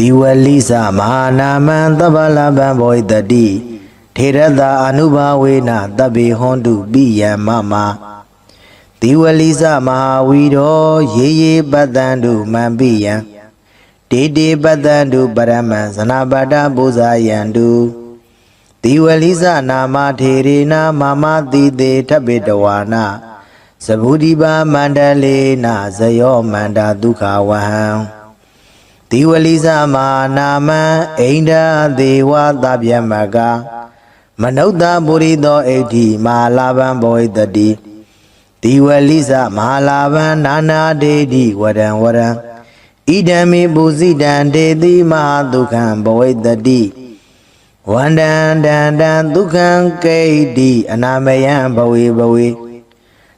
Tiwalisa Mahanaman Tabalaban Boy the D Tirada Anubawena Tabi Hondu Biya Mama Tiwalisa Mahawido Ye Badandu Mambiya Dede Badandu Baraman Sanabada Buzayandu Tiwalisa Nama Tirina Mama Dide Tabidawana Sabudiba Mandalena Zayo Manda Dukawahan Tiwalisa Manama Ainda Dewa Dabyamaga Manauda Burido Eti Malaban Boy the D Tiwalisa Malaban Nana Dedi Wadan Idami Buzidan Dedi Mahadukan Boy the D Wandan Dan Dukan Kedi Anamayan Bawi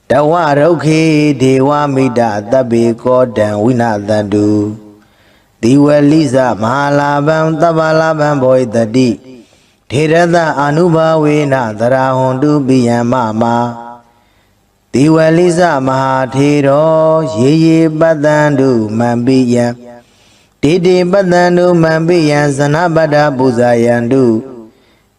Tawaroke Dewa Mida Dabi Kodan Winadandu Tiwalisa Mahalaban Tabalaban Boy the D Tirada Anubawena Darahondu Biyamama Tiwalisa Mahatiro Ye Badandu Mambiya Dede Badandu Mambiya Sanabada Buzayandu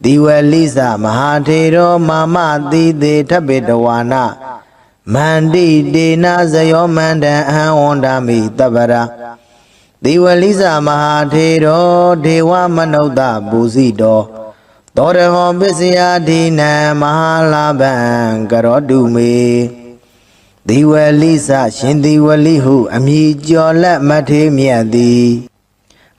Tiwalisa Mahatiro Mama Dide Tabidawana Mandi Dena Zayo Manda Hondami Tabara Tiwalisa Mahatero Dewa Manauda Buzido Doreho Bisya Dina Mahalaban Garodume Tiwalisa Shindiwalihu Amijola Mate Miadi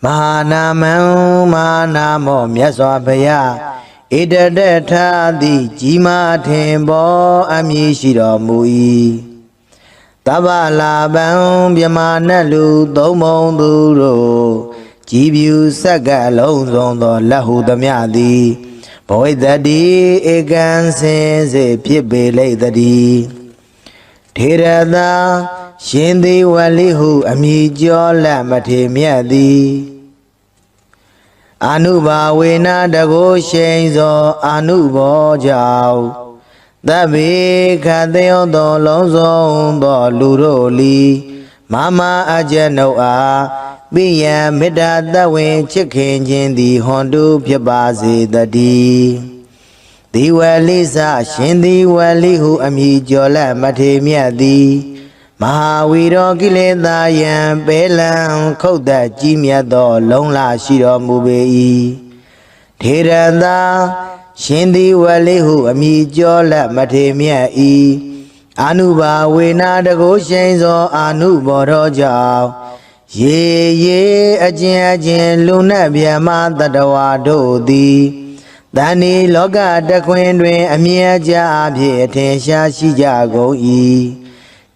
Mahanaman Mahanamo Myaswabaya Idadeta Di Jima Tembo Amishiro Mui Tabalaban Byamanalu Domon Duro Jibu Saga Lonzo Lahu Damiadi Boy the D Egan Sense Pibe Lay the D Tirada Shindi Walihu Amijola Mate Miadi Anuba Wena Dago Shenzo Anubo Jau Dabi Kadeo do Lonzo do Luroli Mama Ajanoa Biya Mida Dawe Chicken Jindi Hondu Piabazi the D Tiwalisa Shindi Walihu Amijola Mate Miadi Mahawiro Gileda Yam Belan Koda Jimia do Longla Shiro Mubei Tiranda Shindi Walihu Amijola Matemia E Anuba Wena Dago Shenzo Anuboro Jao Ye Ajin Luna Biama Dadawa Dodi Dani Loga Daquindwe Amia Jabi Atensha Shijago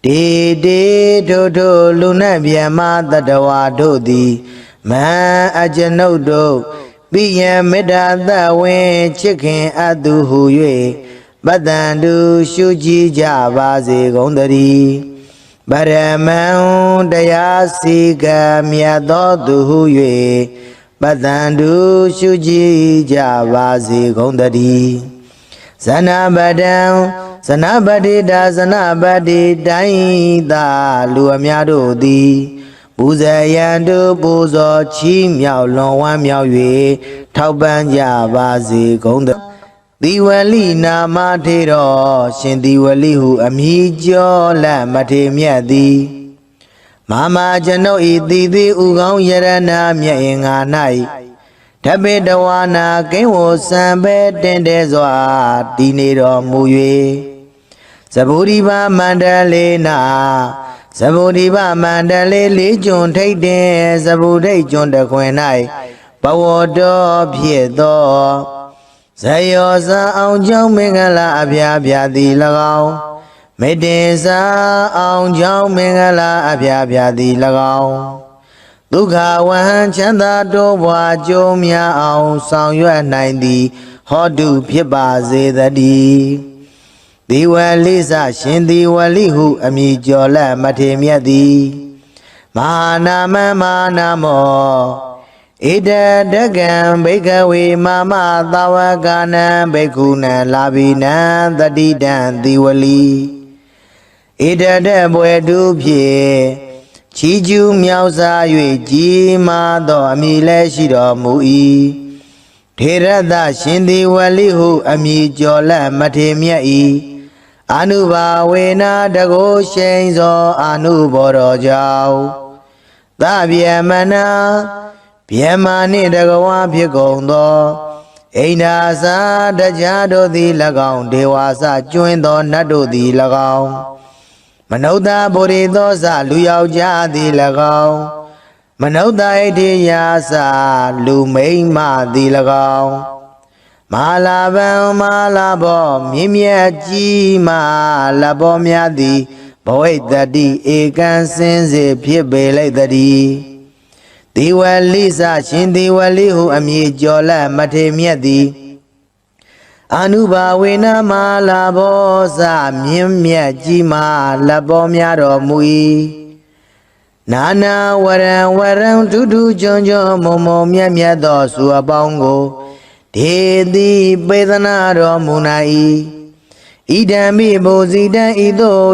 E De Dodo Luna Biama Dadawa Dodi Ma Ajanodo Biya Mida the way chicken adu huye Badandu Shuji Javazi Gondari Baraman Dayasiga Miadodu huye Badandu Shuji Javazi Gondari Sanabadi da Sanabadi Daida Luamiado di Buzayandu Buzo Chi Miao Long Wan Miao Yue Tauban Javazi Gonda Tiwali Nama Tero Shindiwalihu Amijo La Mate Miadi Mama Jano Ididi Ugong Yarana Miainga Nai Tabidawana Kenwo Sambe Dendezwa Dinero Muye Saburiba Mandalena Sabudiba Mandale Legion take de Sabude John the Quenai Pawodo Piedo Sayosa on John Mingala Abia di Lagao Medesa on John Mingala Abia di Lagao Luka Wan Chanda Dowa Jomia on Sound Yua 90 Hodu Pibaze the D Tiwalisa Shindi Walihu Amijola Mate Miadi Manama Manamo Ida Dagan Bekawi Mama Tawagana Bekuna Labina the Didan Tiwali Ida Debwe Dupye ချီကျူးမြောက်စား၍ကြီးမားသောအမည်လည်းရှိတော်မူ၏ထေရသရှင်သည်ဝလိဟုအမည်ကျော်လတ်မထေမြတ်၏အာနုဘာဝေနတကိုရှိန်သောအာနုဘောတော်ကြောင့်သဗျမနာဗျမနှင့်တကဝါဖြစ်ကုန်သောအိန္ဒာစာတရားတို့သည်၎င်းဒေဝါစကျွင်းသောနတ်တို့သည်၎င်းမနုဿဗုရိသောစလူယောက်ျားသည်၎င်းမနုဿဣတိယာစလူမိန်းမသည်၎င်းမဟာလာဗံမဟာလာဘောမြင့်မြတ်ကြီးမဟာလဘောများသည်ဘဝိတ္တိဧကံစင်စေဖြစ်ပေလိုက်တည်းဒီဝလိစရှင်ဒီဝလိဟုအမည်ကျော်လတ်မထေမြတ်သည်အာနုဘာဝေနမဟာလာဘောစမြင့်မြတ်ကြီးမဟာလဘောများတော်မူ၏နာနာဝရံဝရံထူးထူးချွန်ချွန်မုံမုံမြတ်မြတ်သောစုအပေါင်းကိုဒေတိပေသနာတော်မူနာ၏ဣဒံမိဘုဇိတံဤသို့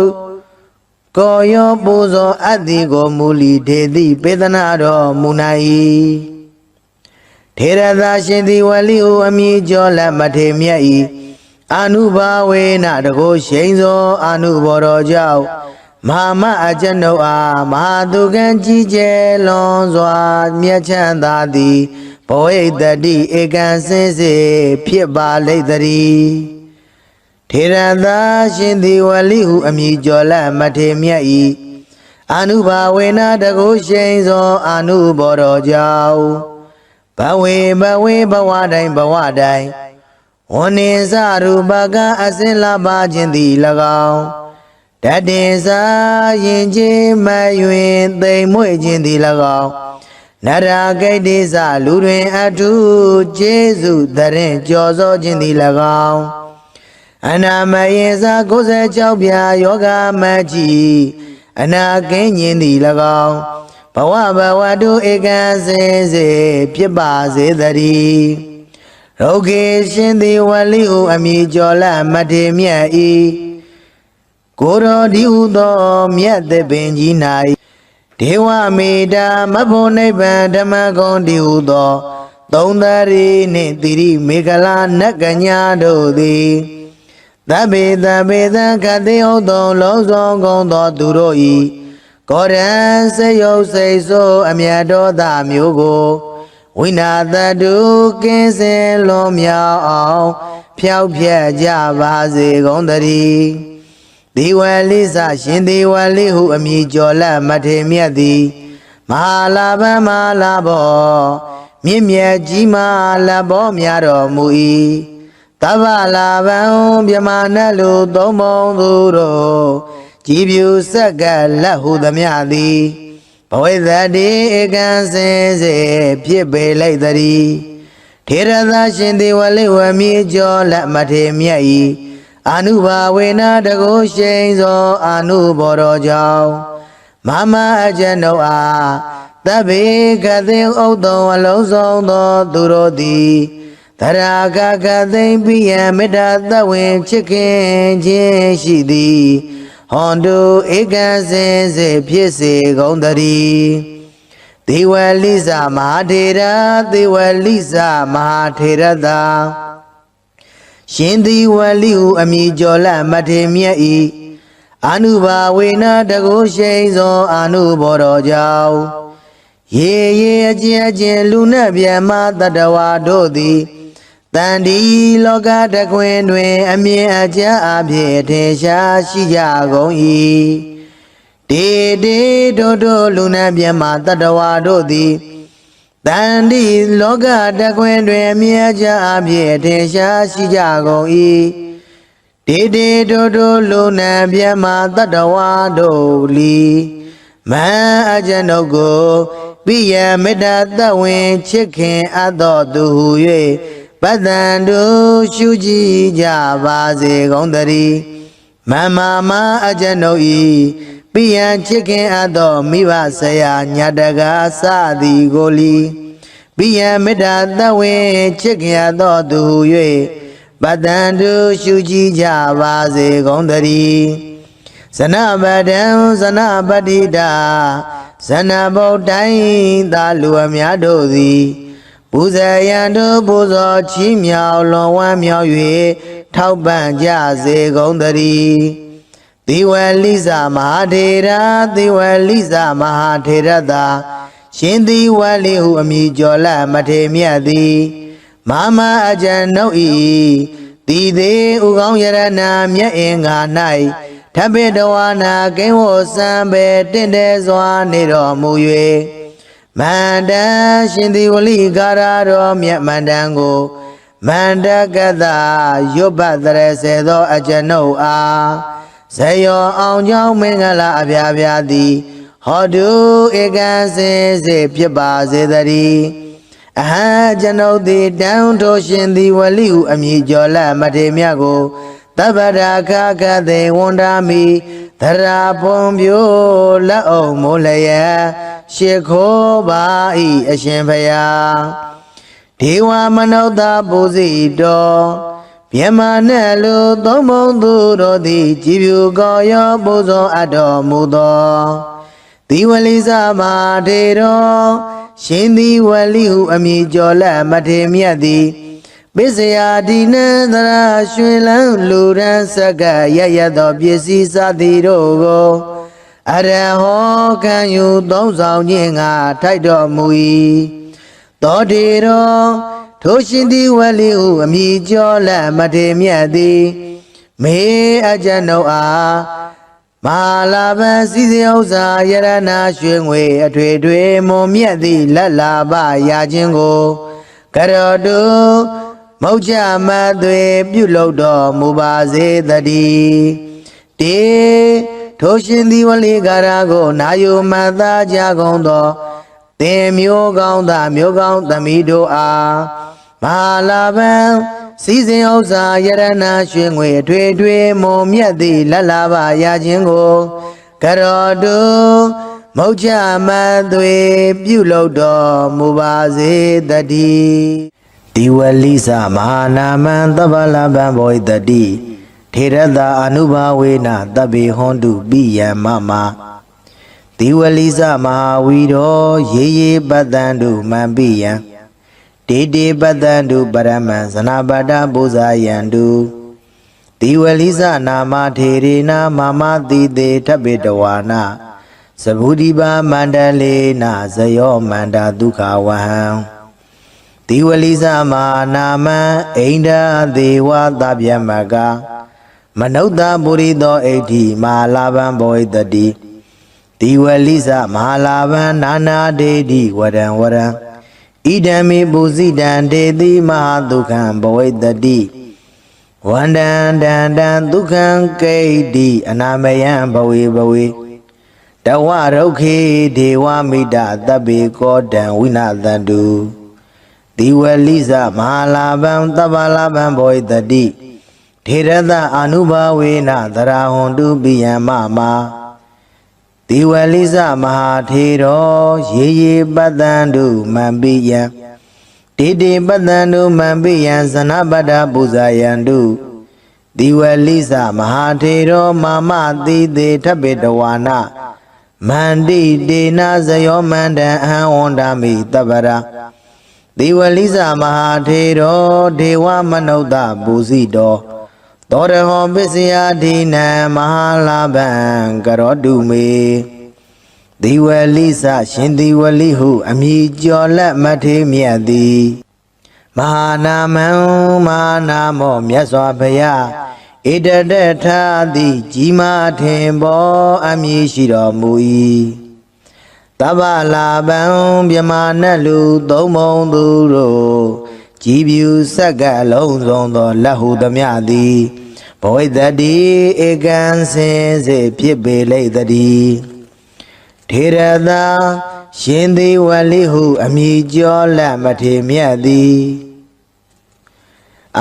ကောယောပူဇော်အပ်သည်ကိုမူလီဒေတိပေသနာတော်မူနာ၏ထေရသာရှင်သည်ဝလိဟုအမည်ကျော်လတ်မထေမြတ်၏အာနုဘာဝေနတကိုရှိန်သောအာနုဘောတော်ကြောင့်မဟာမအကျွန်ုပ်အားမဟာသူကံကြီးကျယ်လွန်စွာမြတ်ချမ်းသာသည်ဘဝိတ္တိဧကံစင်စေဖြစ်ပါလိမ့်တည်းထေရသာရှင်သည်ဝလိဟုအမည်ကျော်လတ်မထေမြတ်၏အာနုဘာဝေနတကိုရှိန်သောအာနုဘောတော်ကြောင့်ဘဝေဘဝတိုင်းဝဏ္ဏင်္စရူပကအစင်လာပါခြင်းသည်၎င်းတတင်စာရင်ချင်းမယွင်သိမ်မွေ့ခြင်းသည်၎င်းနရာဂိတ်တိစလူတွင်အထုကျေးဇူးတရင်ကြော်စောခြင်းသည်၎င်းအနာမယေစာ96ပြာယောဂမကြီးအနာကင်းခြင်းသည်၎င်းဘဝတုဧကံစင်စေဖြစ်ပါစေတည်းရောဂေရှင်သည်ဝလိဟုအမည်ကျော်လတ်မထေမြတ်၏ကိုတော်ဒီဟုသောမြတ်သပင်ကြီး၌ဒေဝမေတာမဖို့နိဗ္ဗာန်ဓမ္မဂုံဒီဟုသောသုံးသရီနှင့်တိရိမေခလာနတ်ကညာတို့သည်သဗ္ဗေသခတိဟုတ်သောလုံးစုံကုန်သောသူတို့၏ကောရံစေယုတ်စိတ်ဆိုးအမြတ်တော်သားမျိုးကိုဝိနာတတုကင်းစင်လွန်မြောက်အောင်ဖြောက်ဖြက်ကြပါစေကုန်သတည်းဒီဝလိစရှင်ဒီဝလိဟုအမည်ကျော်လတ်မထေမြတ်သည်မဟာလာဗံမဟာလာဘောမြင့်မြတ်ကြီးမဟာလဘောများတော်မူ၏သဗ္ဗလာဗံမြမနတ်လူသုံးပုံသူတို့ကြည်ဖြူဆက်ကလက်ဟုသမျှသည်ဘဝိတ္တိဧကံစင်စေဖြစ်ပေလိုက်တည်းထေရသာရှင်ဒီဝလိဝမည်ကျော်လတ်မထေမြတ်၏အာနုဘာဝေနတကိုရှိန်သောအာနုဘောတော်ကြောင့်မမအကျွန်ုပ်အားသဗ္ဗေကသိဥဒ္ဒံအလုံးစုံသောသူတို့သည်သရာဂကသိပိယမေတ္တာသဝင်ချစ်ခင်ခြင်းရှိသည်ဟွန်တုဧကံစင်စေဖြစ်စေကုန်တည်းဒေဝလိစမဟာထေရဒေဝလိစမဟာထေရသာရှင်ဒီဝလိဟုအမည်ကျော်လတ်မထေမြတ်၏အာနုဘာဝေနတကိုရှိန်သောအာနုဘောတော်ကြောင့်ရေအကျဉ်လူနှင့်ဗျမတတဝါတို့သည်တန်ဒီလောကတခွင်တွင်အမြင်အကျအဖြစ်ထင်ရှားရှိကြကုန်၏တေတို့လူနှင့်ဗျမတတဝါတို့သည်တန်ဒီလောကတခွင်တွင်အမြင်အကျအဖြစ်ထင်ရှားရှိကြကုန်၏တေတို့လူနှင့်ဗျမတတဝါတို့လီမန်အကျွန်ုပ်ကိုပိယမေတ္တာသဝင်ချစ်ခင်အပ်သောသူဟု၍ပတ္တန်တို့ရှုကြည်ကြပါစေကုန်တည်းမမအကျွန်ုပ်၏ပိယချစ်ခင်အပ်သောမိဘဆရာညတကာစသည်ကိုလီပိယမေတ္တာသဝင်ချစ်ခင်အပ်သောသူဟု၍ပတ္တန်တို့ရှုကြည်ကြပါစေကုန်တည်းဇနပတံဇနပတိတာ ဇဏဗုဒ္ဓိုင်းသာလူအများတို့သည်ပူဇေယံတို့ပူဇော်ချီးမြှောက်လွန်ဝမ်းမြောက်၍ထောက်ပံ့ကြစေကုန်သတည်းသီဝလိဇမဟာထေရသီဝလိဇမဟာထေရသာရှင်သီဝလိဟုအမည်ကျော်လမထေမြတ်သည်မာမအကျဉ်နှုတ်ဤတည်သေးဥကောင်းယရနာမြတ်အင်္ဂါ၌ထပိတဝါနာကိဝစံပေတင့်တယ်စွာနေတော်မူ၍မန္တန်ရှင်သီဝလိကာရတော်မြတ်မန္တန်ကိုမန္တကတရွတ်ပတ်တရစေသောအကျဉ်နှုတ်အားဇယောအောင်ကြောင်းမင်္ဂလာအပြာပြာသည်ဟောတုဧကံစင်စေဖြစ်ပါစေတည်းအဟံကျွန်ုပ်သည်တန်ထိုရှင်သီဝလိဟုအမည်ကျော်လမထေမြတ်ကိုတပ္ပရာခခသေဝန္တာမိသရာဖွန်ပြိုလက်အောင်မိုးလျက်ရှ िख ိုးပါ၏အရှင်ဘုရားဒေဝမနုဿပူဇိတော်မြမနဲ့လူသုံးဘုံသူတို့သည်ကြည်ဖြူကောရောပူဇော်အပ်တော်မူသောသီဝလိဇမဟာထေတော်ရှင်သီဝလိဟုအမည်ကျော်လက်မထေမြတ်သည်ပစ္စယဒီနံသရရွှေလန်းလူရန်စက္ကရရသောပစ္စည်းစသည်တို့ကိုအရဟောခံယူသုံးဆောင်ခြင်းငါထိုက်တော်မူ၏သောတေတော်ထိုရှင်သီဝလိဟုအမည်ကျော်လက်မထေမြတ်သည်မေအကျဉ်ုပ်အားမဟာလာဘစီစီဥစ္စာယရနာရွှေငွေအထွေထွေမွန်မြတ်သည့်လက်လာပရာခြင်းကိုကရောတုမௌချမသွေပြုလုပ်တော်မူပါစေတည်းတေထိုရှင်သီဝလိကာရကိုနာယုမတ္တကြကုန်သောသင်မျိုးကောင်းသားမျိုးကောင်းသမီးတို့အားမဟာလာဘံစီစဉ်ဥစ္စာယရနာရွှေငွေထွေထွေမုံမြတ်သည့်လက်လာပါရခြင်းကိုကရောတုမௌချမသွေပြုလုပ်တော်မူပါစေတည်းဒီဝလိစမဟာနာမံသဗ္ဗလဗံဘောတတိထေရတအနုဘာဝေနတဗ္ဗေဟွန်တုပိယံမမဒီဝလိစမဟာဝီရောရေရေပတ္တံတုမံပိယံတေတေပတ္တံတုပရမံဇနာပတ္တပူဇာယံတုဒီဝလိစနာမထေရေနာမမတိတေထပိတဝါနာသဗုဒိပါမန္တလေနာဇယောမန္တာဒုက္ခဝဟံဒီဝလိစမဟာနာမံအိန္ဒာဒေဝသဗျမကမနုဿပုရိသောဣဋ္ဌိမဟာလာဘံဘောတတိဒီဝလိစမဟာလာဘံနာနာဒေတိဝရံဝရံဣဒံမေပုဇိတံဒေတိမဟာဒုက္ခံဘဝိတတိဝန္တံတန္တံဒုက္ခံကိဋ္တိအနာမယံဘဝေဘဝေတဝရုခေဒေဝမိတသဗ္ဗေကောတံဝိနာသန္တုဒီဝလိစမဟာလာဘံသဗ္ဗလာဘံဘောတတိထေရတအနုဘာဝေနသရဟွန်တုပိယံမမဒီဝလိစမဟာထေရောရေရေပတ္တံတုမံပိယံတေတေပတ္တံတုမံပိယံဇနပတ္တပူဇာယံတုဒီဝလိစမဟာထေရောမာမတိတေထပိတဝါနာမန္တိတေနာဇယောမန္တံအဟံဝန္တာမိတပ္ပရာဒီဝလိစမဟာထေရောဒေဝမနုဿပူဇိတောသောရဟောပစ္စယဒိနံမဟာလာဘံကရောတုမေဒီဝလိစရှင်ဒီဝလိဟုအမည်ကျော်လက်မထေမြတ်သည်မဟာနာမံမဟာနာမောမြတ်စွာဘုရားဣတတထာတိကြီးမားထင်ပေါ်အမည်ရှိတော်မူ၏တဗ္ဗလာဘံမြမနတ်လူသုံးဘုံသူတို့ကြည်ဖြူစက္ကလုံးစုံသောလက်ဟုသမျှသည်ဘဝိတတိဧကံစင်စေဖြစ်ပေလိမ့်တည်းထေရသာရှင်သီဝလိဟုအမည်ကျော်လက်မထေမြတ်သည်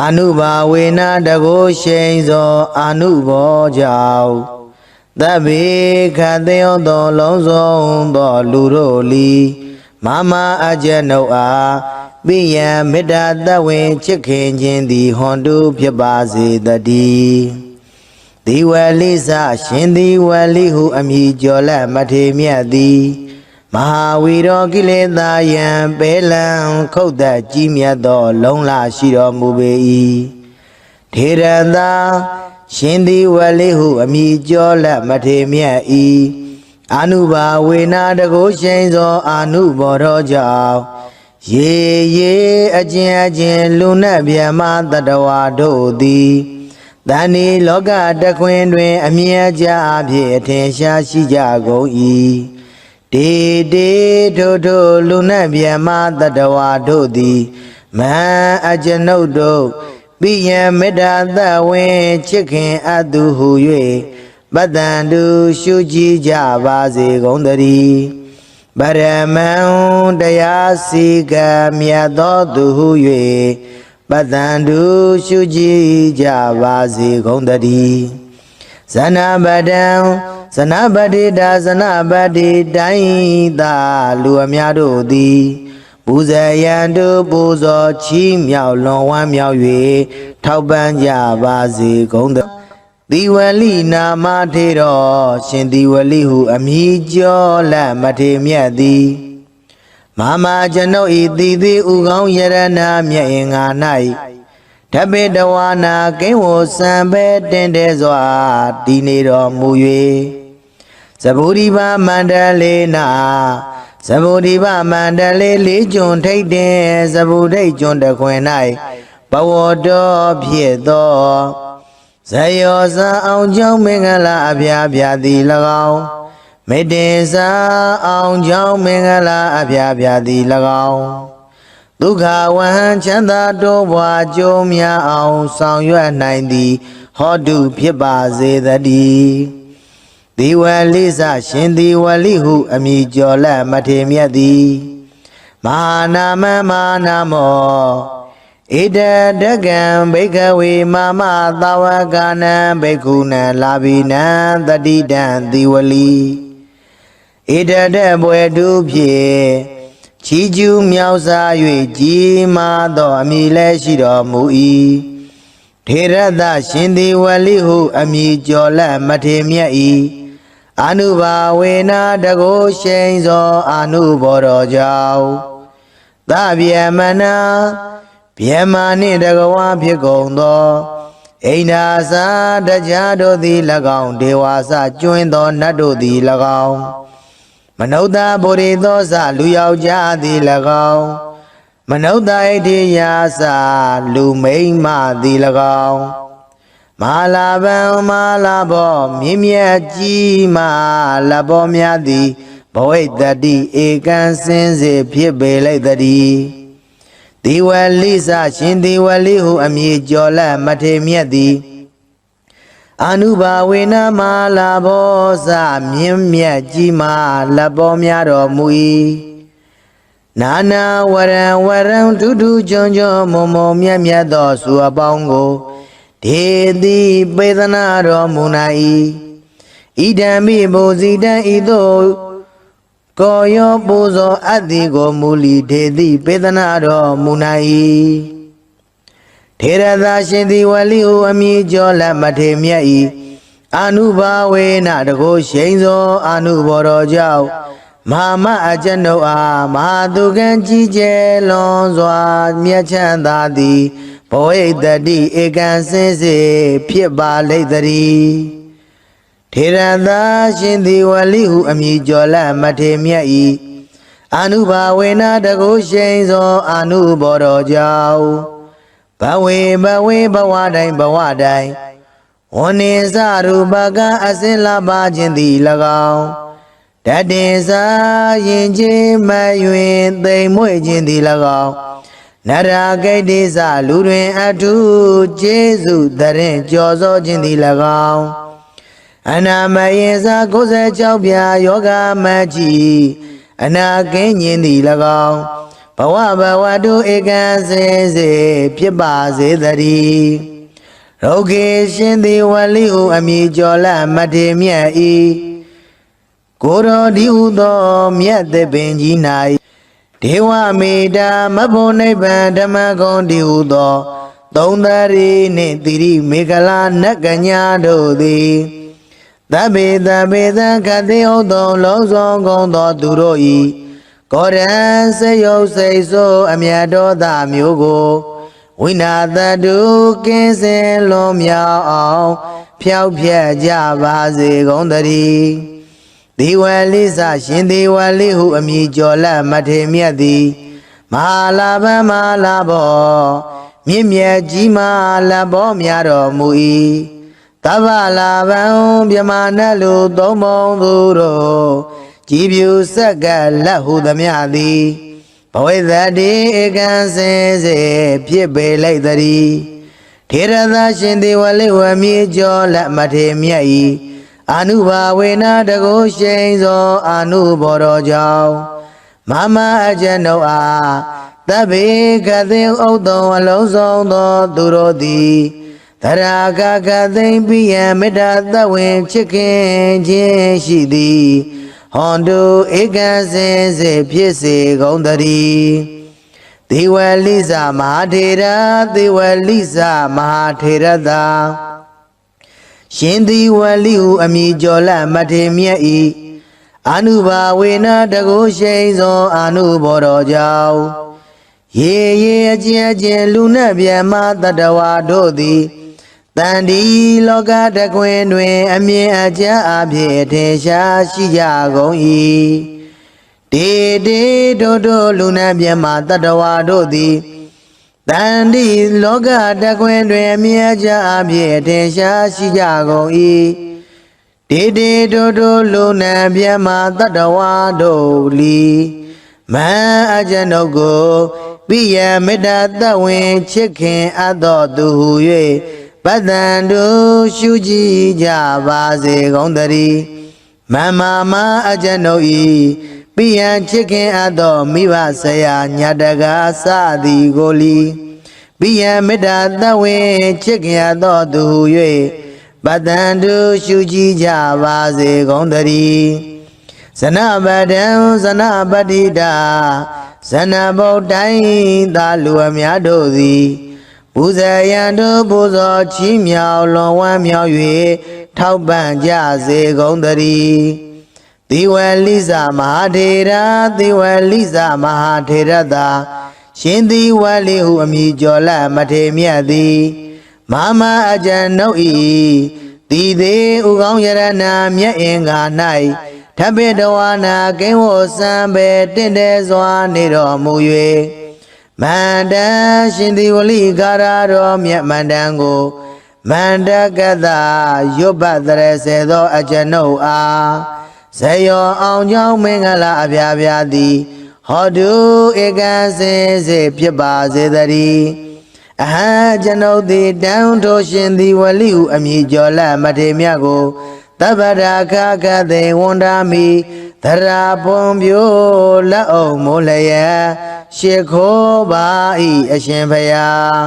အနုဘာဝေနတကိုရှိန်သောအနုဘောကြောင့်သဗ္ဗေခသေယောသောလုံးစုံသောလူတို့လီမမအကျဉ်ုပ်အားပိယံမေတ္တာတဝင်ချစ်ခင်ခြင်းသည်ဟွန်တုဖြစ်ပါစေတည်းဒီဝလိစရှင်ဒီဝလိဟုအမည်ကျော်လက်မထေမြတ်သည် မဟာဝီရောကိလေသာယံပေလံခုတ်သက်ကြီးမြတ်သောလုံလရှိတော်မူပေ၏ထေရသာရှင်သည်ဝလိဟုအမိကျော်လက်မထေမြတ်၏အာနုဘာဝေနာတကုရှိန်သောအာနုဘောတော်ကြောင့်ရေအကျဉ်လူနှင့်ဗျမတတဝါတို့သည်တန်ဒီလောကတခွင်တွင်အမြဲကြအဖြစ်အထင်ရှားရှိကြကုန်၏တေထိုလူနှင့်ဗျမတတဝါတို့သည်မဟံအကျွန်ုပ်တို့ပိယံမေတ္တာသဝင်ချစ်ခင်အပ်သူဟု၍ပတ္တံတုရှုကြည်ကြပါစေကုန်သတည်းပရမံတရားစီကံမြတ်သောသူဟု၍ပတ္တံတုရှုကြည်ကြပါစေကုန်သတည်းဇနပတံဇနပတိတာဇနပတိတိုင်းသာလူအများတို့သည်ပူဇေယံတုပူဇော်ချီးမြှောက်လွန်ဝမ်းမြောက်၍ထောက်ပံ့ကြပါစေကုန်သသီဝလိနာမထေတော်ရှင်သီဝလိဟုအမိကျော်လက်မထေမြတ်သည်မကျွန်ုပ်ဤသီဥကောင်းယရဏမြတ်အင်္ဂါ၌ဓပေတဝါနာကိဝောစံပဲတင်တဲစွာတည်နေတော်မူ၍သဗ္ဗုဒိဗမန္တလေးနာသဗ္ဗုဒိဗမန္တလေးလေးကျွန်းထိတ်တင်သဗ္ဗုဒိတ်ကျွန်းတခွင်၌ဘဝတော်ဖြစ်သောဇယောဇာအောင်ကြောင့်မင်္ဂလာအဖျားဖျားသည်၎င်းမေတ္တေစာအောင်ကြောင့်မင်္ဂလာအဖျားဖျားသည်၎င်းဒုက္ခဝဟံချမ်းသာတိုးပွားကြိုးများအောင်ဆောင်ရွက်နိုင်သည်ဟောတုဖြစ်ပါစေတည်းသီဝလိစရှင်သီဝလိဟုအမိကျော်လက်မထေမြတ်သည်မဟာနာမောဣဒတကံဘိက္ခဝေမမသာဝကနံဘိက္ခုနံလာဘိနံတတိတံသီဝလိဣဒတဘွယ်တုဖြင့်ချီးကျူးမြောက်စား၍ကြီးမားသောအမိလည်းရှိတော်မူ၏ထေရသရှင်သီဝလိဟုအမိကျော်လက်မထေမြတ်၏အာနုဘာဝေနာတကုရှိန်သောအာနုဘောတော်ကြောင့်သဗျမနာဗျမနှင့်တကဝါဖြစ်ကုန်သောအိန္ဒာစာတရားတို့သည်၎င်းဒေဝါစကျွင်းသောနတ်တို့သည်၎င်းမနုဿဗုရိသောစလူယောက်ျားသည်၎င်းမနုဿဣတိယာစလူမိန်းမသည်၎င်းမဟာလာဘံမဟာလာဘောမြင့်မြတ်ကြီးမာလဘောများသည်ဘဝိတ္တိဧကံစင်စေဖြစ်ပေလိုက်တည်းသီဝလိစရှင်သီဝလိဟုအမည်ကျော်လက်မထေမြတ်သည်အာနုဘာဝေနမလာဘောဇမြင့်မြတ်ကြီးမာလက်ပေါ်များတော်မူ၏နာနာဝရံထူးထူးချွန်ချွန်မုံမုံမြတ်မြတ်သောစုအပေါင်းကိုဒေတိပေသနာတော်မူနိုင်၏ဣဒံမိဘုဇိတံဤသို့ကိုယောပူဇော်အတ္တိကိုမူလီဒေတိပေသနာတော်မူနိုင်၏ထေရသာရှင်သီဝလိဟုအမိကျော်လက်မထေမြတ်၏အာနုဘာဝေနတကုရှိန်သောအာနုဘောတော်ကြောင့်မဟာအကျွန်ုပ်အားမဟာသူကံကြီးကျယ်လွန်စွာမြတ်ချမ်းသာသည်ဘဝိတ္တိဧကံစင်စေဖြစ်ပါလိမ့်တည်းထေရသာရှင်သီဝလိဟုအမိကျော်လက်မထေမြတ်၏အာနုဘာဝေနတကုရှိန်သောအာနုဘောတော်ကြောင့်ဘဝေဘဝတိုင်းဝနေစရူပကအစင်လာပါခြင်းသည်၎င်းတတေစာရင်ချင်းမယွင်သိမ်မွေ့ခြင်းသည်၎င်းနရာဂိတေစလူတွင်အထုကျေးဇူးတရင်ကြော်စောခြင်းသည်၎င်းအနာမယေစာ96ပြာယောဂမကြီးအနာကင်းခြင်းသည်၎င်းဘဝတုဧကံစင်စေဖြစ်ပါစေတည်းရောဂေရှင်သီဝလိဟုအမိကျော်လက်မထေမြတ်၏ကိုရောဒီဟုသောမြတ်သပင်ကြီး၌ဒေဝမေတ္တာမဘုံနိဗ္ဗာန်ဓမ္မဂုံဒီဟုသောသုံးသရီနှင့်သီရိမေခလာနတ်ကညာတို့သည် သဗ္ဗေသဗ္ဗေသံခတိဥသောလုံးစုံကုန်သောသူတို့ဤကောရံစေယုတ်စိတ်ဆိုးအမြတ်တော်သာမျိုးကိုဝိနာတတုကင်းစင်လွန်မြောက်အောင်ဖြောက်ဖြက်ကြပါစေကုန်သတည်းဒီဝလိစရှင်ဒီဝလိဟုအမည်ကျော်လက်မထေမြတ်သည်မဟာလာဘမဟာလာဘောမြင့်မြတ်ကြီးမာလဘောများတော်မူ၏သဗ္ဗလာဘံမြမနလူသုံးပုံသူတို့ကြည်ပြူဆက်ကလက်ဟုသမျှသည်ဘဝိသတိဧကံစင်စေဖြစ်ပေလိုက်တည်းထေရသရှင်ဒီဝလိဝမြေကျော်လက်မထေမြတ်၏အနုဘာဝေနတကုရှိန်သောအနုဘောတော်ကြောင့်မမအကျဉ်ုပ်အားသဗ္ဗေကသိဥသောအလုံးစုံသောသူတို့သည်သရာကကသိမ့်ပိယံမေတ္တာသဝင်ချစ်ခင်ခြင်းရှိသည်ဟွန်တုဧကံစင်စေဖြစ်စေကုန်သတည်းဒေဝလိစမဟာထေရဒေဝလိစမဟာထေရသာရှင်ဒီဝလိဟုအမည်ကျော်လက်မထေမြတ်၏အနုဘာဝေနတကုရှိန်သောအနုဘောတော်ကြောင့်ရေရေအကျဉ်အကျဉ်လူနှင့်မြတ်မတတဝါတို့သည်တန်ဒီလောကတကွင်တွင်အမြင်အကျအဖြစ်ထင်ရှားရှိကြကုန်၏တေတေတို့တို့လူနှင့်မြတ်မတတဝါတို့သည်တန်ဒီလောကတကွင်တွင်အမြင်အကျအဖြစ်ထင်ရှားရှိကြကုန်၏တေတေတို့တို့လူနှင့်မြတ်မတတဝါတို့လီမံအကျဉ်ုပ်ကိုပိယမေတ္တာသဝင်ချစ်ခင်အပ်သောသူဟု၍ပတ္တန်တို့ရှုကြည်ကြပါစေကုန်သတည်းမမမအကျဉ်ုပ်ဤပိယံချစ်ခင်အပ်သောမိဘဆရာညာတကားစသည်ကိုလီပိယံမေတ္တာသဝင်ချစ်ခင်အပ်သောသူဟု၍ပတ္တန်တို့ရှုကြည်ကြပါစေကုန်သတည်းဇနပတံဇနပတိတာဇနဗုဒ္ဓိသာလူအများတို့သည်ပူဇေယံတို့ပူဇော်ချီးမြှောက်လွန်ဝမ်းမြောက်၍ထောက်ပံ့ကြစေကုန်သတည်းဒီဝလိစမဟာထေရဒီဝလိစမဟာထေရသာရှင်ဒီဝလိဟုအမည်ကျော်လက်မထေမြတ်သည်မမအကျဉ်ုပ်၏ဒီသေးဥကောင်းယရဏမြတ်အင်္ဂါ၌ထပိတဝါနာကိဝောစံပေတင့်တယ်စွာနေတော်မူ၍မန္တရှင်ဒီဝလိကာရတော်မြတ်မန္တန်ကိုမန္တကတရွတ်ပတ်တရစေသောအကျဉ်ုပ်အားဇယောအောင်ကြောင်းမင်္ဂလာအပြားပြားသည်ဟောတုဧကံစင်စေဖြစ်ပါစေတည်းအဟံကျွန်ုပ်သည်တန်ထိုရှင်ဒီဝလိဟုအမည်ကျော်လက်မထေမြတ်ကိုသဗ္ဗရာခခသေဝန္ဒာမိသရာပွန်ပြိုလက်အုံမိုးလျက်ရှ िख ိုးပါဤအရှင်ဖယား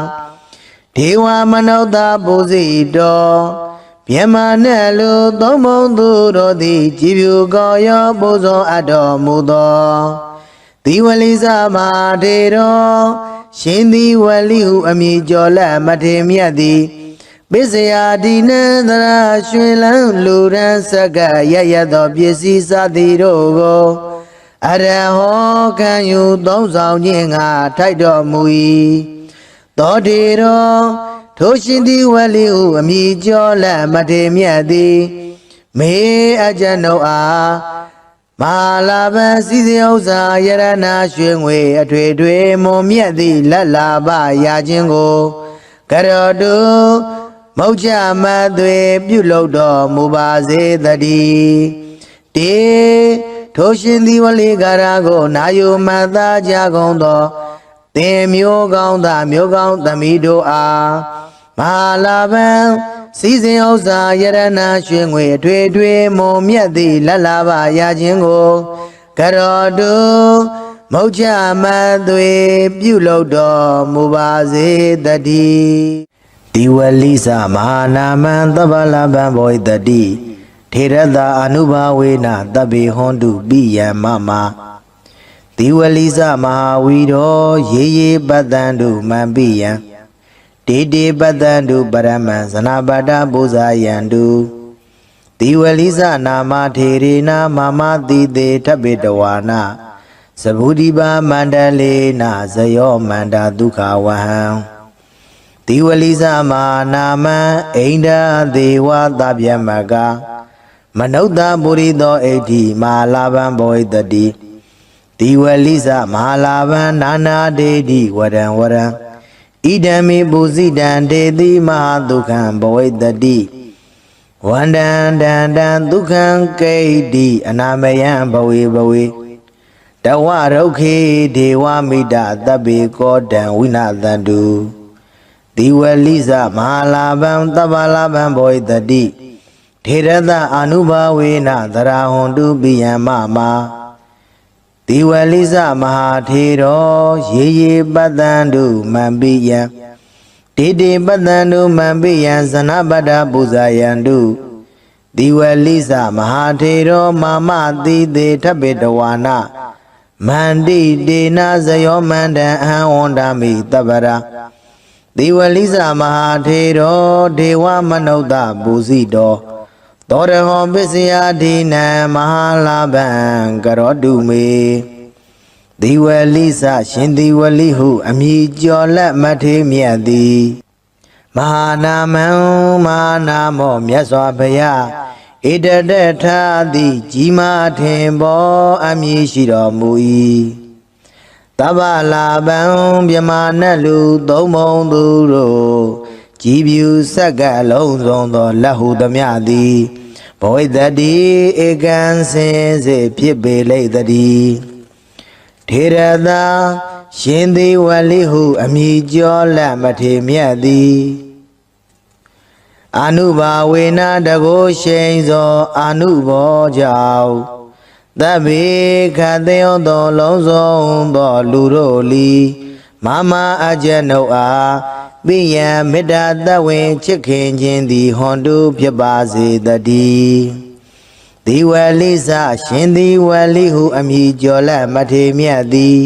ဒေဝမနုဿပူဇိတော်မြမနဲ့လူသုံးပုံသူတို့သည်ကြည်ဖြူကောရောပူဇော်အပ်တော်မူသောဒီဝလိစမထေတော်ရှင်ဒီဝလိဟုအမည်ကျော်လက်မထေမြတ်သည်ပိစယာဒီနန္တရာရွှေလန်းလူရန်စကရရသောပစ္စည်းစသည်တို့ကိုအရဟောခံယူသုံးဆောင်ခြင်းငါထိုက်တော်မူ၏သောတေတော်ထိုရှင်ဒီဝလိဟုအမည်ကျော်လက်မထေမြတ်သည်မေအကျဉ်ုပ်အားမဟာလာဘစီစီဥစ္စာယရဏရွှေငွေအထွေထွေမွန်မြတ်သည့်လက်လာပရာခြင်းကိုကရောတုမௌချမသွေပြုလုပ်တော်မူပါစေတည်းတေထိုရှင်ဒီဝလိကာရကိုနာယုမတ်သားကြကုန်သောသင်မျိုးကောင်းသားမျိုးကောင်းသမီးတို့အားမဟာလာဘံစီစဉ်ဥစ္စာယရဏရွှေငွေအထွေထွေမွန်မြတ်သည့်လက်လာပါရာခြင်းကိုကရောတုမௌချမသွေပြုလုပ်တော်မူပါစေတည်းဒီဝလိစမဟာနာမံသဗ္ဗလဗံဘောဣတတိထေရတာအနုဘာဝေနသဗ္ဗေဟွန်တုပိယံမမဒီဝလိစမဟာဝီရောရေရေပတ္တံတုမံပိယံတေတေပတ္တံတုပရမံဇနာပတ္တပူဇာယံတု တိဝလိဇနာမထေရေနာမမတိတေထပိတဝါနာသဗုဒိပါမန္တလေနာဇယောမန္တာဒုက္ခဝဟံတိဝလိဇမာနာမံဣန္ဒသေဝသဗျမကမနုဿပုရိသောဣဋ္ဌိမဟာလာဘံဘောဣတတိတိဝလိဇမဟာလာဘံနာနာဒေတိဝရံဝရံဣဒံမေပုဇိတံတေတိမဟာဒုက္ခံဘောဣတတိဝန္တံတံတံဒုက္ခံကိဋ္တိအနာမယံဘဝေဘဝေတဝရုခေဒေဝမိတသဗ္ဗေကောတံဝိနာသန္တုတိဝလိဇမဟာလာဘံသဗ္ဗလာဘံဘောဣတတိထေရတအာနုဘာဝေနသရဟွန်တုပိယံမမတိဝလိဇမဟာထေရောရေရေပတ္တန္တုမံပိယံတေတေပတ္တန္တုမံပိယံဇနပတ္တပူဇာယန္တုတိဝလိဇမဟာထေရောမာမတိတေထပိတဝါနာမန္တိတေနာဇယောမန္တံအဟံဝန္ဒမိတပ္ပရာတိဝလိဇမဟာထေရောဒေဝမနုဿပူဇိတောသောရဟောပစ္စယဒိနံမဟာလာဘံကရောတုမေတိဝလိဇရှင်တိဝလိဟုအမည်ကျော်လက်မထေမြတ်သည်မဟာနာမံမဟာနာမောမြတ်စွာဘုရားဣတတထာတိကြီးမားထင်ပေါ်အမည်ရှိတော်မူ၏တဗ္ဗလာဘံမြမနတ်လူသုံးမုံသူတို့ကြည်ဖြူဆက်ကပ်လုံးစုံသောလက်ဟုသမျှသည်ဘောဣတတိဧကံစင်စေဖြစ်ပေလိမ့်တည်းထေရသာရှင်သေဝလိဟုအမည်ကျော်လက်မထေမြတ်သည်အာနုဘာဝေနတကိုရှိန်သောအာနုဘောကြောင့်သဗ္ဗေခတေယောသောလုံးစုံသောလူတို့လီမမအကျဉ်ုပ်အားပိယံမေတ္တာတဝင်ချစ်ခင်ခြင်းသည်ဟွန်တုဖြစ်ပါစေတည်းဒီဝလိဇရှင်ဒီဝလိဟုအမည်ကျော်လက်မထေမြတ်သည်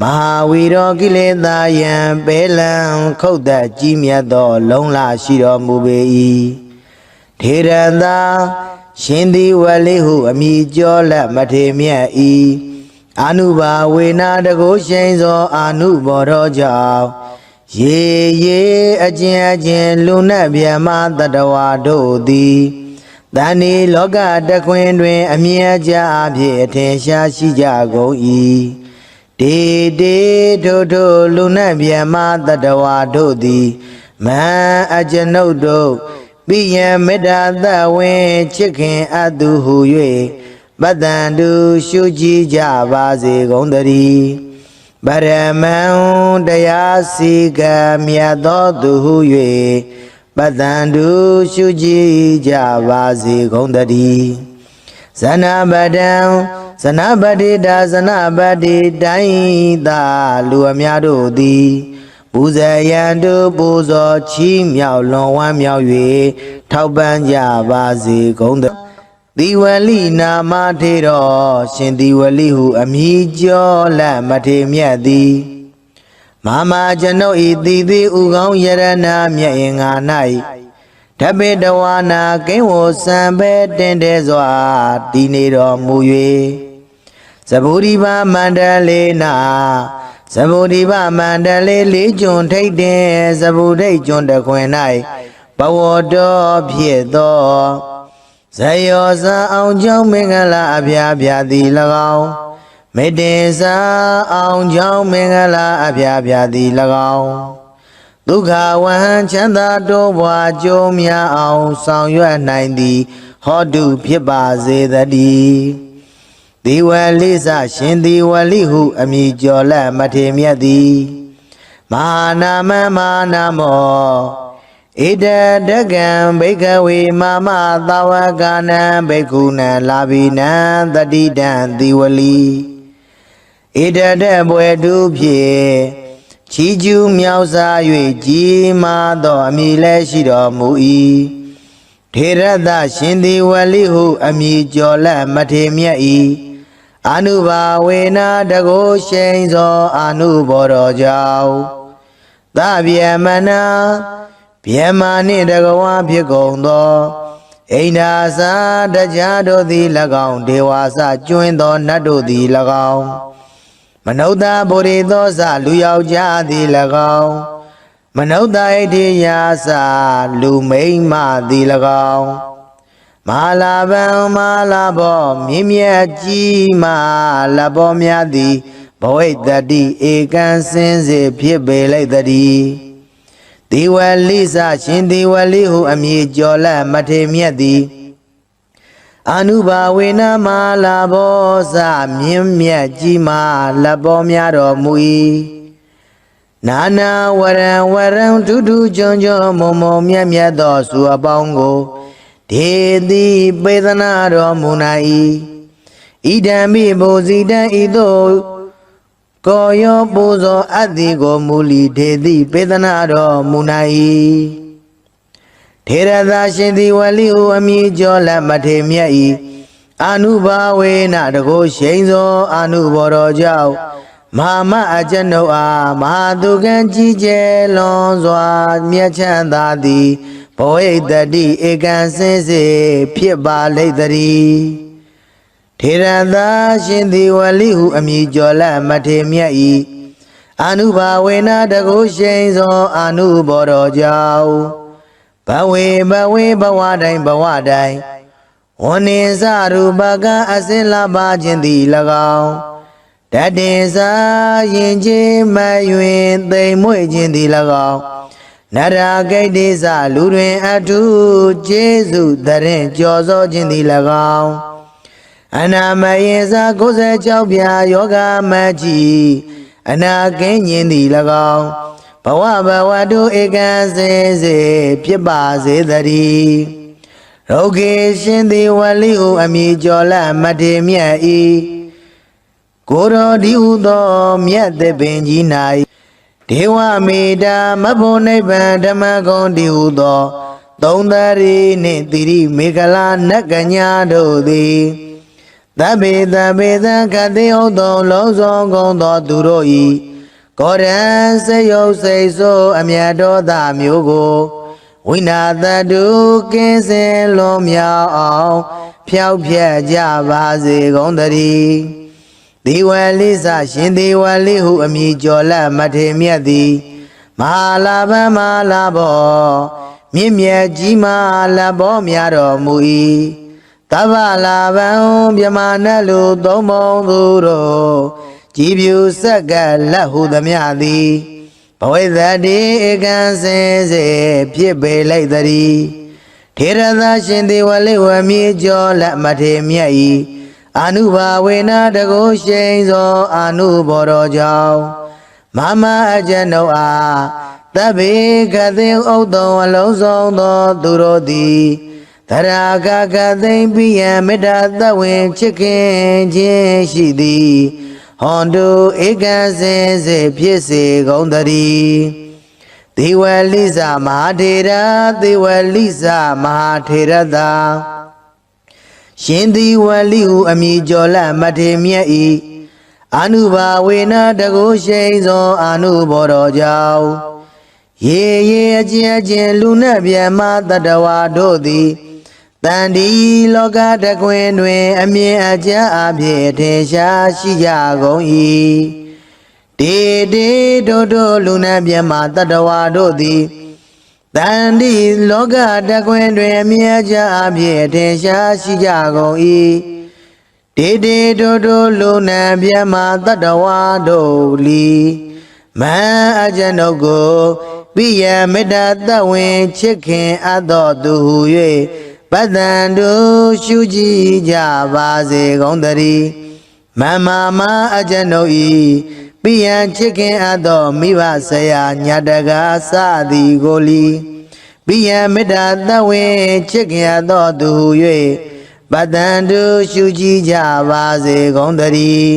မဟာဝီရောကိလေသာယံပေလံခုတ်သက်ကြီးမြတ်သောလုံးလရှိတော်မူပေ၏ထေရသာရှင်ဒီဝလိဟုအမည်ကျော်လက်မထေမြတ်၏အာနုဘာဝေနာတကိုရှိန်သောအာနုဘောတော်ကြောင့်ရေရေအကျဉ်လူနတ်ဗျမတတဝါတို့သည်တဏှိလောကတခွင်တွင်အမြဲကြအဖြစ်အထင်ရှားရှိကြကုန်၏တေတေထိုထိုလူနတ်ဗျမတတဝါတို့သည်မံအကျွန်ုပ်တို့ပိယံမေတ္တာသဝင်ချစ်ခင်အပ်သူဟု၍ပတ္တန္တုရှုကြည်ကြပါစေကုန်သတည်းပရမံတရားစီကံမြတ်သောသူဟု၍ပတ္တန္တုရှုကြည်ကြပါစေကုန်သတည်းဇနပတံဇနပတိတာဇနပတိတိုင်းသာလူအများတို့သည်ပူဇေယံတုပူဇော်ချီးမြှောက်လွန်ဝမ်းမြောက်၍ထောက်ပံ့ကြပါစေကုန်သတည်းတိဝလိနာမထေရောရှင်တိဝလိဟုအမည်ကျော်လက်မထေမြတ်သည်မမကျွန်ုပ်ဤတည်သည်ဥကောင်းယရဏမြတ်အင်္ဂါ၌ထပိတဝါနာကိဝစံပဲတင်တဲစွာတည်နေတော်မူ၍သဗ္ဗုဒိဗမန္တလေနာသဗ္ဗုဒိဗမန္တလေလေးကျွန်းထိတ်တင်သဗ္ဗုဒိတ်ကျွန်းတခွင်၌ဘဝတော်ဖြစ်သောဇယောဇာအောင်ကြောင့်မင်္ဂလာအဖျားဖျားသည်၎င်းမေတ္တေဇာအောင်ကြောင့်မင်္ဂလာအဖျားဖျားသည်၎င်းဒုက္ခဝဟံချမ်းသာတိုးပွားကြိုးများအောင်ဆောင်ရွက်နိုင်သည်ဟောတုဖြစ်ပါစေတည်းဒီဝလိဇရှင်ဒီဝလိဟုအမည်ကျော်လက်မထေမြတ်သည်မဟာနာမမဟာနာမောဣဒတကံဘိကဝေမမသဝကနံဘိက္ခုနံလာဘိနံတတိတံတိဝလီဣဒတဘွယ်တုဖြင့်ချီကျူးမြောက်စား၍ကြီးမားသောအမည်လည်းရှိတော်မူ၏ထေရသရှင်ဒီဝလိဟုအမည်ကျော်လက်မထေမြတ်၏အာနုဘာဝေနာတကိုရှိန်သောအာနုဘောတော်ကြောင့်သဗ္ဗယမနာဗျမနှင့်တကဝါဖြစ်ကုန်သော အိန္ဒာစာတရားတို့သည်၎င်းဒေဝါစကျွင်းသောနတ်တို့သည်၎င်းမနုဿဗုရိသောစလူယောက်ျားသည်၎င်းမနုဿဣတိယာစလူမိန်းမသည်၎င်းမဟာလာဗံမဟာလာဘောမြင့်မြတ်ကြီးမလဘောများသည်ဘဝိတ္တိဧကံစင်စေဖြစ်ပေလိုက်တည်းဒီဝလိစရှင်ဒီဝလိဟုအမည်ကျော်လမထေမြတ်သည်အနုဘာဝေနမဟာလာဘောစမြင့်မြတ်ကြီးမလဘောများတော်မူ၏နာနာဝရံဝရံထူးထူးချွန်ချွန်မုံမုံမြတ်မြတ်သောစုအပေါင်းကိုဒေတိပေသနာတော်မူနာ၏ဣဒံမိဘုဇိတံဤသို့ကိုယောပူဇော်အပ်သည်ကိုမူလီဒေတိပေသနာတော်မူနာ၏ထေရသာရှင်သည်ဝလိဟုအမည်ကျော်လမထေမြတ်၏အနုဘာဝေနတကုရှိန်သောအနုဘောတော်ကြောင့်မဟာမအကျွန်ုပ်အားမဟာသူကံကြီးကျယ်လွန်စွာမြတ်ချမ်းသာသည်ဘဝိတ္တိဧကံစင်စေဖြစ်ပါလိမ့်တည်းထေရသာရှင်သည်ဝလိဟုအမည်ကျော်လမထေမြတ်၏အနုဘာဝေနတကုရှိန်သောအနုဘောတော်ကြောင့်ဘဝေဘဝတိုင်းဝဏ္ဏင်္စရူပကအစင်လာပါခြင်းသည်၎င်းတတင်စာရင်ချင်းမယွင်သိမ်မွေ့ခြင်းသည်၎င်းနရဂိတ်တိစလူတွင်အထုကျေးဇူးတရင်ကြော်စောခြင်းသည်၎င်းအနာမယင်စာ96ပြာယောဂမကြီးအနာကင်းခြင်းသည်၎င်းဘဝတုဧကံစင်စေဖြစ်ပါစေတည်းရောဂေရှင်သည်ဝလိဟုအမည်ကျော်လမထေမြတ်၏ကိုတော်ဒီဟုသောမြတ်သစ်ပင်ကြီး၌ဒေဝမေတ္တာမဘုံနိဗ္ဗာန်ဓမ္မဂုံဒီဟုသောသုံးသရီနှင့်တိရိမေခလာနတ်ကညာတို့သည်သဗ္ဗေသခတိဟုတ်သောလုံးစုံကုန်သောသူတို့၏ကောရံစေယုတ်စိတ်ဆိုးအမြတ်တော်သားမျိုးကိုဝိနာတတုကင်းစင်လွန်မြောက်အောင်ဖြောက်ဖြက်ကြပါစေကုန်သတည်းဒီဝလိစရှင်ဒီဝလိဟုအမည်ကျော်လမထေမြတ်သည်မဟာလာဗံမဟာလာဘောမြင့်မြတ်ကြီးမလဘောများတော်မူ၏တဗ္ဗလာဗံမြမနလူသုံးပုံသူတို့ကြည်ဖြူစက္ကလက်ဟုသမျှသည်ဘဝိတ္တိဧကံစင်စေဖြစ်ပေလိုက်တည်းထေရသာရှင်ဒီဝလိဝမည်ကျော်လမထေမြတ်၏အနုဘာဝေနတကုရှိန်သောအနုဘောတော်ကြောင့်မမအကျွန်ုပ်အားတဗ္ဗေကသိဥဒ္ဒံအလုံးစုံသောသူတို့သည်သရာဂကသိမ့်ပိယံမေတ္တာသဝင်ချစ်ခင်ခြင်းရှိသည်ဟွန်တုဧကံစင်စေဖြစ်စေကုန်တည်းဒေဝလိစမဟာထေရဒေဝလိစမဟာထေရသာရှင်ဒီဝလိဟုအမည်ကျော်လမထေမြတ်၏အနုဘာဝေနတကုရှိန်သောအနုဘောတော်ကြောင့်ရေအချင်းလူနှင့်မြတ်မတတဝါတို့သည်တန်ဒီလောကတကွင်တွင်အမြင်အကျအဖြစ်ထင်ရှားရှိကြကုန်၏တေတို့လူနှင့်မြတ်မတတဝါတို့သည်တန်ဒီလောကတကွင်တွင်အမြင်အကျအဖြစ်ထင်ရှားရှိကြကုန်၏တေတို့လူနှင့်မြတ်မတတဝါတို့လီမန်အကျွန်ုပ်ကိုပိယမေတ္တာသဝင်ချစ်ခင်အပ်သောသူဟု၍ပတ္တန်တို့ရှုကြည်ကြပါစေကုန်တည်းမမအကျွန်ုပ်၏ပိယံချစ်ခင်အပ်သောမိဘဆရာညာတကားစသည်ကိုလီပိယံမေတ္တာသဝင်ချစ်ခင်အပ်သောသူဟု၍ပတ္တန်တို့ရှုကြည်ကြပါစေကုန်တည်း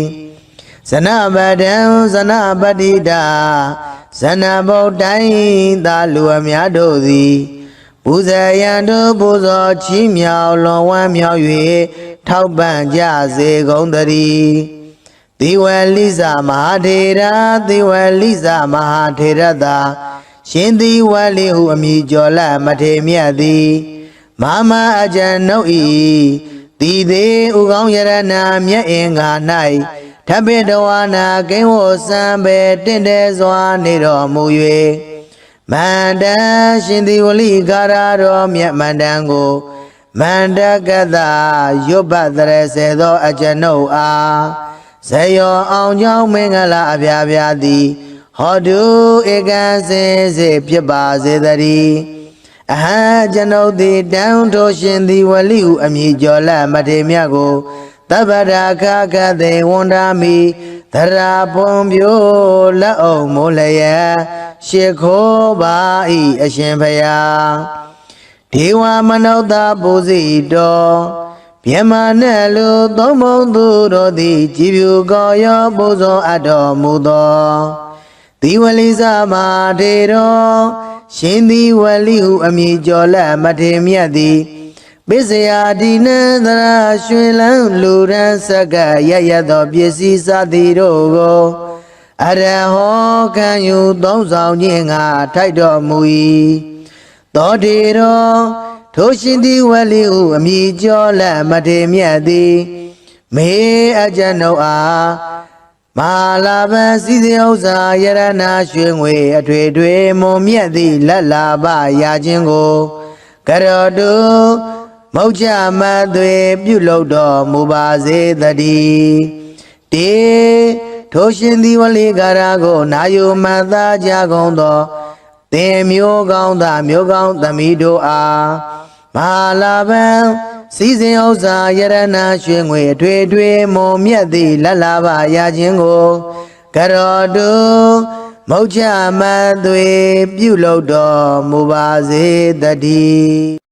ဇနပဒံဇနပတိတာဇနဗုဒ္ဓိုင်းသာလူအများတို့သည်ပူဇေယံတို့ပူဇော်ချီးမြှောက်လွန်ဝမ်းမြောက်၍ထောက်ပံ့ကြစေကုန်တည်းသေဝလိစမဟာထေရသေဝလိစမဟာထေရသာရှင်သေဝလိဟုအမည်ကျော်လမထေမြတ်သည် မာမအကြံနှုတ်ဤတီသေးဥကောင်းယရနာမြတ်အင်္ဂါ၌ထပ်ပိတဝါနာကိန်းဝစံပဲတင့်တယ်စွာနေတော်မူ၍မန္တန်ရှင်သည်ဝလိကာရတော်မြတ်မန္တန်ကိုမန္တကတရွတ်ပတ်တရစေသောအကြံနှုတ်အားဇယောအောင်ကြောင်းမင်္ဂလာအပြာပြာသည်ဟောတုဧကံစင်စေဖြစ်ပါစေတည်းအဟံကျွန်ုပ်သည်တန်ထိုရှင်သည်ဝလိဟုအမည်ကျော်လက်မထေမြတ်ကိုတပ္ပရာခခသေဝန္ဒာမိသရာပွန်ပြိုလက်အောင်မိုးလျက်ရှ िख ိုးပါ၏အရှင်ဘုရားဒေဝမနုဿပူဇိတောမြမနဲ့လူသုံးဘုံသူတို့သည်ကြည်ဖြူကောရောပူဇော်အပ်တော်မူသောဒီဝလိစမာထေတော်ရှင်သည်ဝလိဟုအမည်ကျော်လက်မထေမြတ်သည်ပစ္စယဒီနံသရရွှေလန်းလူရန်စကရရသောပစ္စည်းစသည်တို့ကိုအရဟောခံယူသုံးဆောင်ခြင်းငါထိုက်တော်မူ၏သောတေတော်ထိုရှင်သည်ဝလိဟုအမည်ကျော်လက်မထေမြတ်သည်မေအကြံတို့အားမာလာပံစီစဉ်ဥစ္စာယရနာရွှေငွေအထွေထွေမွန်မြတ်သည့်လက်လာပရာခြင်းကိုကရောတုမုတ်ချမသွေပြုလုပ်တော်မူပါစေတည်းတေထိုရှင်သည်ဝလိကာရကိုနာယုမတ်သားကြကုန်သောသင်မျိုးကောင်းသားမျိုးကောင်းသမီးတို့အားမာလာပံစီစဉ်ဥစ္စာယရနာရွှေငွေအထွေထွေမွန်မြတ်သည့်လက်လာပရာခြင်းကိုကရောတုမုတ်ချမသွေပြုလုပ်တော်မူပါစေတည်း